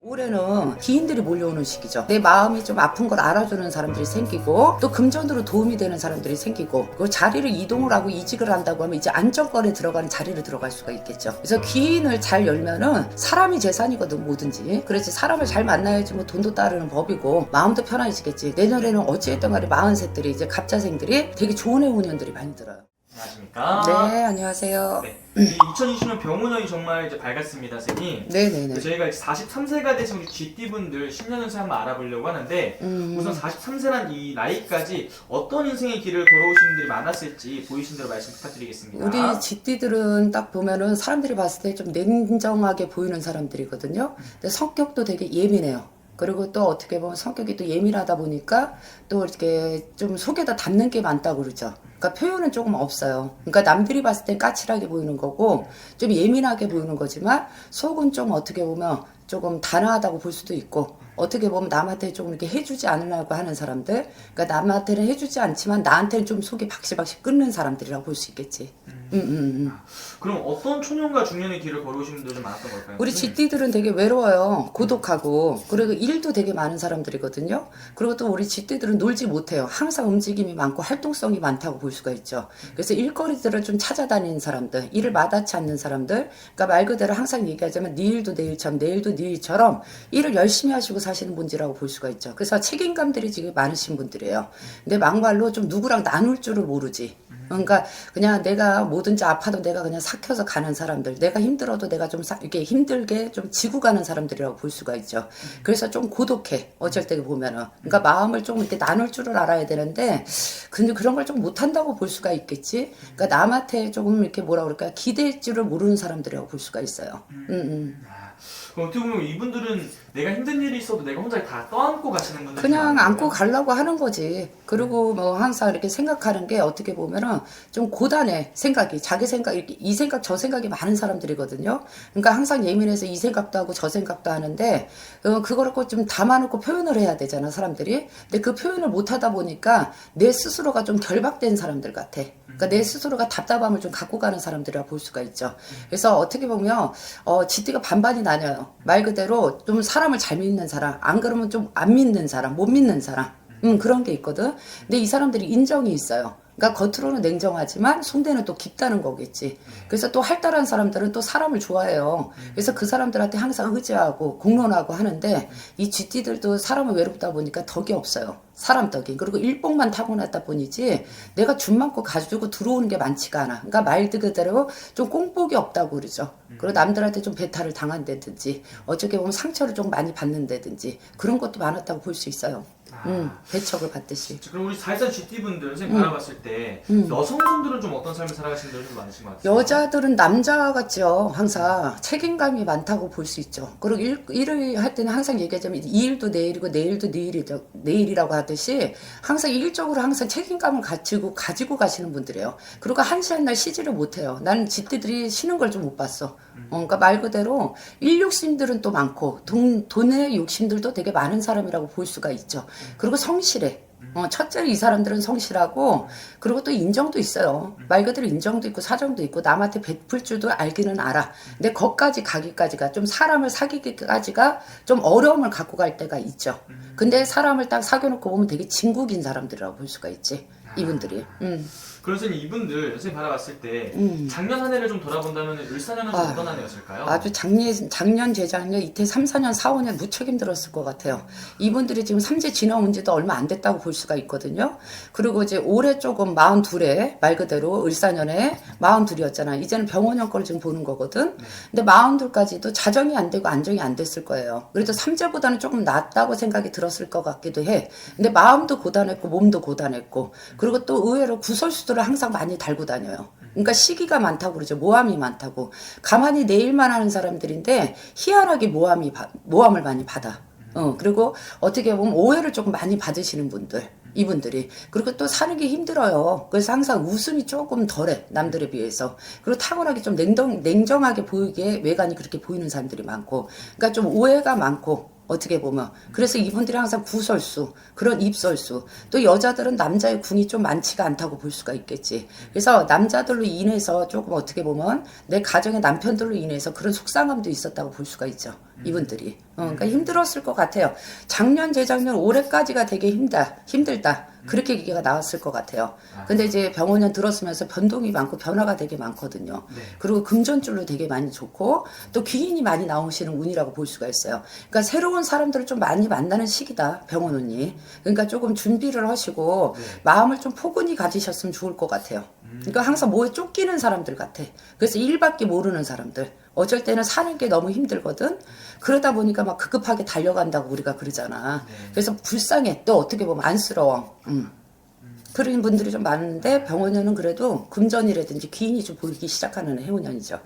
올해는 기인들이 몰려오는 시기죠. 내 마음이 좀 아픈 걸 알아주는 사람들이 생기고 또 금전으로 도움이 되는 사람들이 생기고 그 자리를 이동을 하고 이직을 한다고 하면 이제 안정권에 들어가는 자리를 들어갈 수가 있겠죠. 그래서 기인을 잘 열면은 사람이 재산이거든 뭐든지. 그래서 사람을 잘 만나야지 뭐 돈도 따르는 법이고 마음도 편안해지겠지. 내년에는 어찌됐든 간에 40세들이 이제 갑자생들이 되게 좋은 해운년들이 많이 들어요. 안녕하십니까? 네, 안녕하세요. 네. 2020년 병운년이 정말 이제 밝았습니다, 선생님. 네네네. 저희가 43세가 되신 우리 GT분들 10년 운세 한번 알아보려고 하는데 우선 43세란 이 나이까지 어떤 인생의 길을 걸어오신 분들이 많았을지 보이신 대로 말씀 부탁드리겠습니다. 우리 GT들은 딱 보면은 사람들이 봤을 때 좀 냉정하게 보이는 사람들이거든요. 근데 성격도 되게 예민해요. 그리고 또 어떻게 보면 성격이 또 예민하다 보니까 또 이렇게 좀 속에다 담는 게 많다고 그러죠. 그러니까 표현은 조금 없어요. 그러니까 남들이 봤을 땐 까칠하게 보이는 거고 좀 예민하게 보이는 거지만 속은 좀 어떻게 보면 조금 단아하다고 볼 수도 있고 어떻게 보면 남한테 조금 이렇게 해주지 않으려고 하는 사람들, 그러니까 남한테는 해주지 않지만 나한테는 좀 속이 박시박시 끓는 사람들이라고 볼 수 있겠지. 그럼 어떤 초년과 중년의 길을 걸어오신 분들 좀 많았던 걸까요? 우리 GT들은 되게 외로워요. 고독하고. 그리고 일도 되게 많은 사람들이거든요. 그리고 또 우리 GT들은 놀지 못해요. 항상 움직임이 많고 활동성이 많다고 볼 수가 있죠. 그래서 일거리들을 좀 찾아다니는 사람들, 일을 마다치 않는 사람들, 그러니까 말 그대로 항상 얘기하자면 네 일도 내일처럼, 내일도 네 일처럼 일을 열심히 하시고 사시는 분들이라고 볼 수가 있죠. 그래서 책임감들이 지금 많으신 분들이에요. 근데 막말로 좀 누구랑 나눌 줄을 모르지. 그러니까 그냥 내가 뭐든지 아파도 내가 그냥 삭혀서 가는 사람들, 내가 힘들어도 내가 좀 이렇게 힘들게 좀 지고 가는 사람들이라고 볼 수가 있죠. 그래서 좀 고독해. 어쩔 때 보면은. 그러니까 마음을 좀 이렇게 나눌 줄을 알아야 되는데, 근데 그런 걸 좀 못한다고 볼 수가 있겠지. 그러니까 남한테 조금 이렇게 뭐라 그럴까 기댈 줄을 모르는 사람들이라고 볼 수가 있어요. 그럼 어떻게 보면 이분들은 내가 힘든 일이 있어도 내가 혼자 다 떠안고 가시는 분들 그냥 안고 가려고 하는 거지. 그리고 뭐 항상 이렇게 생각하는 게 어떻게 보면은 좀 고단해. 생각이. 자기 생각, 이렇게 이 생각, 저 생각이 많은 사람들이거든요. 그러니까 항상 예민해서 이 생각도 하고 저 생각도 하는데, 그거를 꼭 좀 담아놓고 표현을 해야 되잖아, 사람들이. 근데 그 표현을 못 하다 보니까 내 스스로가 좀 결박된 사람들 같아. 그러니까 내 스스로가 답답함을 좀 갖고 가는 사람들이라 볼 수가 있죠. 그래서 어떻게 보면, GT가 반반이 나뉘어요. 말 그대로 좀 사람을 잘 믿는 사람, 안 그러면 좀 안 믿는 사람, 못 믿는 사람. 그런 게 있거든. 근데 이 사람들이 인정이 있어요. 그러니까 겉으로는 냉정하지만 속내는 또 깊다는 거겠지. 그래서 또 활달한 사람들은 또 사람을 좋아해요. 그래서 그 사람들한테 항상 의지하고 공론하고 하는데 이 GT들도 사람은 외롭다 보니까 덕이 없어요. 사람 덕이. 그리고 일복만 타고났다 보니지 내가 준 만큼 가지고 들어오는 게 많지가 않아. 그러니까 말 그대로 좀 꽁복이 없다고 그러죠. 그리고 남들한테 좀 배탈을 당한다든지 어떻게 보면 상처를 좀 많이 받는다든지 그런 것도 많았다고 볼 수 있어요. 배척을 받듯이. 그럼 우리 44 GT분들 선생님 바라봤을 때 여성분들은 좀 어떤 삶을 살아가시는 분들이 좀 많으신 것 같아요? 여자들은 남자 같죠. 항상 책임감이 많다고 볼 수 있죠. 그리고 일을 할 때는 항상 얘기하자면 이 일도 내 일이고 내일도 내 일이라고 하듯이 항상 일적으로 항상 책임감을 가지고 가시는 분들이에요. 그리고 한시 한 날 쉬지를 못해요. 나는 GT들이 쉬는 걸 좀 못 봤어. 그러니까 말 그대로 일 욕심들은 또 많고 돈의 욕심들도 되게 많은 사람이라고 볼 수가 있죠. 그리고 성실해. 첫째로 이 사람들은 성실하고 그리고 또 인정도 있어요. 말 그대로 인정도 있고 사정도 있고 남한테 베풀 줄도 알기는 알아. 근데 거기까지 가기까지가 좀 사람을 사귀기까지가 좀 어려움을 갖고 갈 때가 있죠. 근데 사람을 딱 사귀어놓고 보면 되게 진국인 사람들이라고 볼 수가 있지. 이분들이. 그래서 이분들 선생님 바라봤을 때 작년 한 해를 좀 돌아본다면 을사년은 좀 어떤 한 해였을까요? 아주 작년, 재작년, 이때 3, 4년, 4, 5년 무척 힘들었을 것 같아요. 이분들이 지금 삼재 지나온 지도 얼마 안 됐다고 볼 수가 있거든요. 그리고 이제 올해 조금 42에 말 그대로 을사년에 42이었잖아. 이제는 병원형 걸 지금 보는 거거든. 근데 42까지도 자정이 안 되고 안정이 안 됐을 거예요. 그래도 삼재보다는 조금 낫다고 생각이 들었을 것 같기도 해. 근데 마음도 고단했고 몸도 고단했고 그리고 또 의외로 구설수들을 항상 많이 달고 다녀요. 그러니까 시기가 많다고 그러죠. 모함이 많다고. 가만히 내 일만 하는 사람들인데 희한하게 모함을 많이 받아. 그리고 어떻게 보면 오해를 조금 많이 받으시는 분들. 이분들이. 그리고 또 사는 게 힘들어요. 그래서 항상 웃음이 조금 덜해. 남들에 비해서. 그리고 타고나게 좀 냉정하게 보이게 외관이 그렇게 보이는 사람들이 많고. 그러니까 좀 오해가 많고. 어떻게 보면. 그래서 이분들이 항상 구설수, 그런 입설수. 또 여자들은 남자의 군이 좀 많지가 않다고 볼 수가 있겠지. 그래서 남자들로 인해서 조금 어떻게 보면 내 가정의 남편들로 인해서 그런 속상함도 있었다고 볼 수가 있죠. 이분들이. 그러니까 힘들었을 것 같아요. 작년, 재작년, 올해까지가 되게 힘들다. 그렇게 얘기가 나왔을 것 같아요. 근데 이제 병원년 들었으면서 변동이 많고 변화가 되게 많거든요. 네. 그리고 금전줄로 되게 많이 좋고 또 귀인이 많이 나오시는 운이라고 볼 수가 있어요. 그러니까 새로운 사람들을 좀 많이 만나는 시기다. 병원운이. 그러니까 조금 준비를 하시고 네. 마음을 좀 포근히 가지셨으면 좋을 것 같아요. 그러니까 항상 뭐에 쫓기는 사람들 같아. 그래서 일밖에 모르는 사람들. 어쩔 때는 사는 게 너무 힘들거든. 그러다 보니까 막 급급하게 달려간다고 우리가 그러잖아. 그래서 불쌍해. 또 어떻게 보면 안쓰러워. 그런 분들이 좀 많은데 병원년은 그래도 금전이라든지 귀인이 좀 보이기 시작하는 해운년이죠.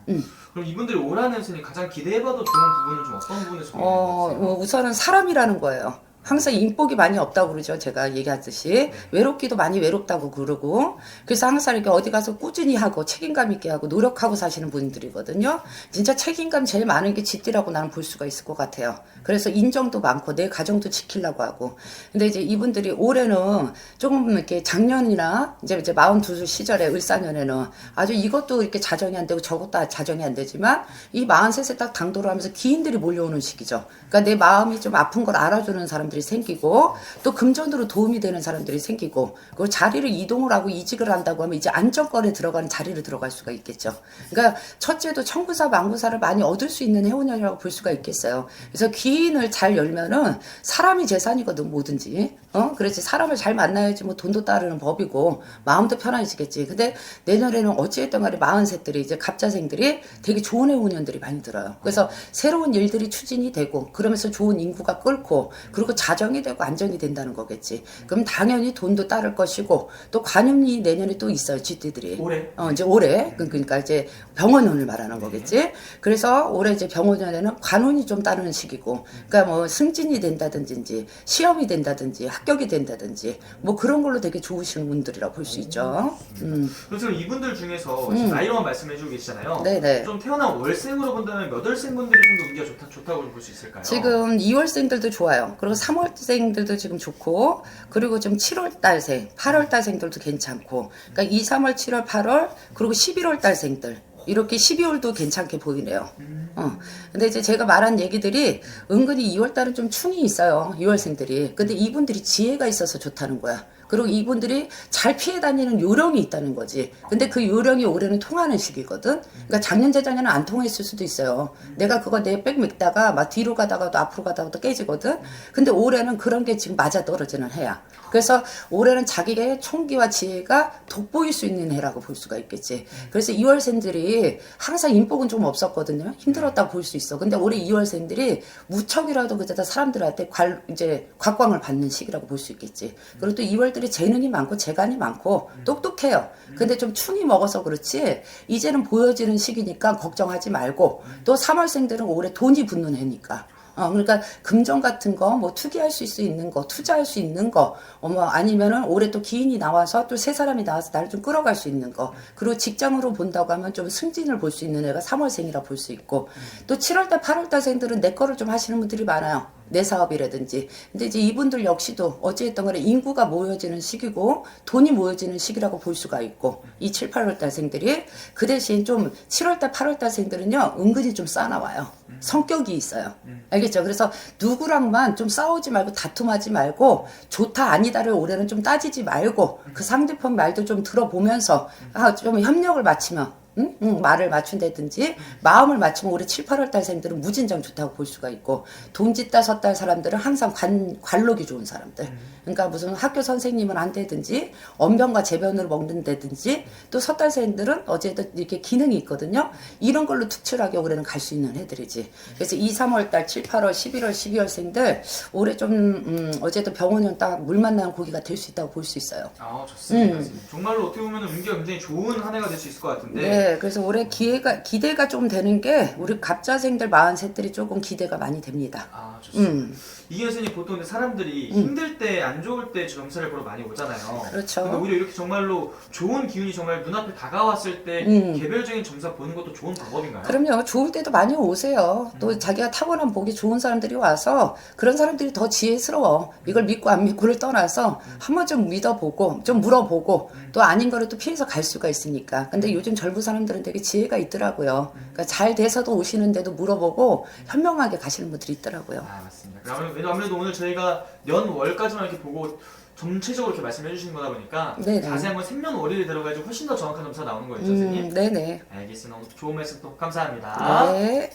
그럼 이분들이 올 한해 선생님 가장 기대해봐도 좋은 부분은 좀 어떤 부분에서 보이는 것 같아요? 우선은 사람이라는 거예요. 항상 인복이 많이 없다고 그러죠. 제가 얘기하듯이. 외롭기도 많이 외롭다고 그러고. 그래서 항상 이렇게 어디 가서 꾸준히 하고 책임감 있게 하고 노력하고 사시는 분들이거든요. 진짜 책임감 제일 많은 게 쥐띠라고 나는 볼 수가 있을 것 같아요. 그래서 인정도 많고 내 가정도 지키려고 하고. 근데 이제 이분들이 올해는 조금 이렇게 작년이나 이제 42 시절에 을사년에는 아주 이것도 이렇게 자정이 안 되고 저것도 자정이 안 되지만 이 43세 딱 당도를 하면서 기인들이 몰려오는 시기죠. 그러니까 내 마음이 좀 아픈 걸 알아주는 사람들이 생기고 또 금전으로 도움이 되는 사람들이 생기고 그리고 자리를 이동을 하고 이직을 한다고 하면 이제 안정권에 들어가는 자리를 들어갈 수가 있겠죠. 그러니까 첫째도 청구사 망구사를 많이 얻을 수 있는 해운년이라고 볼 수가 있겠어요. 그래서 귀인을 잘 열면은 사람이 재산이거든 뭐든지. 그렇지 사람을 잘 만나야지 뭐 돈도 따르는 법이고 마음도 편안해지겠지. 근데 내년에는 어찌했든 간에 43들이 이제 갑자생들이 되게 좋은 해운년들이 많이 들어요. 그래서 새로운 일들이 추진이 되고 그러면서 좋은 인구가 끓고 그리고 자정이 되고 안정이 된다는 거겠지. 그럼 당연히 돈도 따를 것이고 또 관음이 내년에 또 있어요. 쥐띠들이. 올해? 이제 올해. 그러니까 이제 병원운을 말하는 거겠지. 그래서 올해 이제 병원년에는 관운이 좀 따르는 시기고 그러니까 뭐 승진이 된다든지 시험이 된다든지 합격이 된다든지 뭐 그런 걸로 되게 좋으신 분들이라고 볼 수 있죠. 그래서 이분들 중에서 지금 나이로만 말씀해주고 계시잖아요. 네네. 좀 태어난 월생으로 본다면 몇 월생분들이 좀 더 운기가 좋다고 볼 수 있을까요? 지금 2월생들도 좋아요. 그리고 3월생들도 지금 좋고, 그리고 지금 7월달생, 8월달생들도 괜찮고, 그러니까 2, 3월, 7월, 8월, 그리고 11월달생들. 이렇게 12월도 괜찮게 보이네요. 근데 이제 제가 말한 얘기들이 은근히 2월달은 좀 충이 있어요. 2월생들이. 근데 이분들이 지혜가 있어서 좋다는 거야. 그리고 이분들이 잘 피해 다니는 요령이 있다는 거지. 근데 그 요령이 올해는 통하는 시기거든. 그러니까 작년 재작년은 안 통했을 수도 있어요. 내가 그거 내 백 맥다가 막 뒤로 가다가도 앞으로 가다가도 깨지거든. 근데 올해는 그런 게 지금 맞아 떨어지는 해야. 그래서 올해는 자기의 총기와 지혜가 돋보일 수 있는 해라고 볼 수가 있겠지. 그래서 2월생들이 항상 인복은 좀 없었거든요. 힘들었다고 볼 수 있어. 근데 올해 2월생들이 무척이라도 그저다 사람들한테 이제 곽광을 받는 시기라고 볼 수 있겠지. 그리고 또 2월들이 재능이 많고 재간이 많고 똑똑해요. 근데 좀 충이 먹어서 그렇지 이제는 보여지는 시기니까 걱정하지 말고 또 3월생들은 올해 돈이 붙는 해니까. 그러니까 금전 같은 거, 뭐 투기할 수 있는 거, 투자할 수 있는 거, 아니면은 올해 또 기인이 나와서 또 새 사람이 나와서 나를 좀 끌어갈 수 있는 거. 그리고 직장으로 본다고 하면 좀 승진을 볼 수 있는 애가 3월생이라 볼 수 있고, 또 7월달, 8월달생들은 내 거를 좀 하시는 분들이 많아요. 내 사업이라든지. 근데 이제 이분들 역시도 어찌했던 간에 인구가 모여지는 시기고 돈이 모여지는 시기라고 볼 수가 있고 이 7, 8월달생들이 그 대신 좀 7월달, 8월달생들은요 은근히 좀 싸나와요. 성격이 있어요. 알겠죠? 그래서 누구랑만 좀 싸우지 말고 다툼하지 말고 좋다 아니다를 올해는 좀 따지지 말고 그 상대편 말도 좀 들어보면서 좀 협력을 맞추면 말을 맞춘다든지 마음을 맞추면 올해 7, 8월달생들은 무진장 좋다고 볼 수가 있고 돈 짓다 섰다 사람들은 항상 관록이 좋은 사람들. 그러니까 무슨 학교 선생님은 안 되든지 언변과 재변을 먹는다든지 또 섰달생들은 어제도 이렇게 기능이 있거든요. 이런 걸로 특출하게 올해는 갈 수 있는 해들이지. 그래서 2, 3월달, 7, 8월, 11월, 12월생들 올해 좀 어제도 병원은 딱 물 만나는 고기가 될 수 있다고 볼 수 있어요. 좋습니다. 정말로 어떻게 보면 운기가 굉장히 좋은 한 해가 될 수 있을 것 같은데. 네, 그래서 올해 기대가 좀 되는 게 우리 갑자생들 43들이 조금 기대가 많이 됩니다. 좋습니다. 이기현 선생님 보통 사람들이 힘들 때 안 좋을 때 점사를 보러 많이 오잖아요. 그렇죠. 근데 오히려 이렇게 정말로 좋은 기운이 정말 눈앞에 다가왔을 때 개별적인 점사 보는 것도 좋은 방법인가요? 그럼요. 좋을 때도 많이 오세요. 또 자기가 타고난 복이 좋은 사람들이 와서 그런 사람들이 더 지혜스러워. 이걸 믿고 안 믿고를 떠나서 한번 좀 믿어보고 좀 물어보고 또 아닌 거를 또 피해서 갈 수가 있으니까. 근데 요즘 젊은 사람 사람들은 되게 지혜가 있더라고요. 그러니까 잘 돼서도 오시는데도 물어보고 현명하게 가시는 분들이 있더라고요. 아, 맞습니다. 아무래도 오늘 저희가 년월까지만 이렇게 보고 전체적으로 이렇게 말씀해 주시는 거다 보니까 네네. 자세한 건 생년월일이 들어가지고 훨씬 더 정확한 점수가 나오는 거예요, 선생님. 네네. 알겠습니다. 너무 좋은 말씀 또 감사합니다. 네.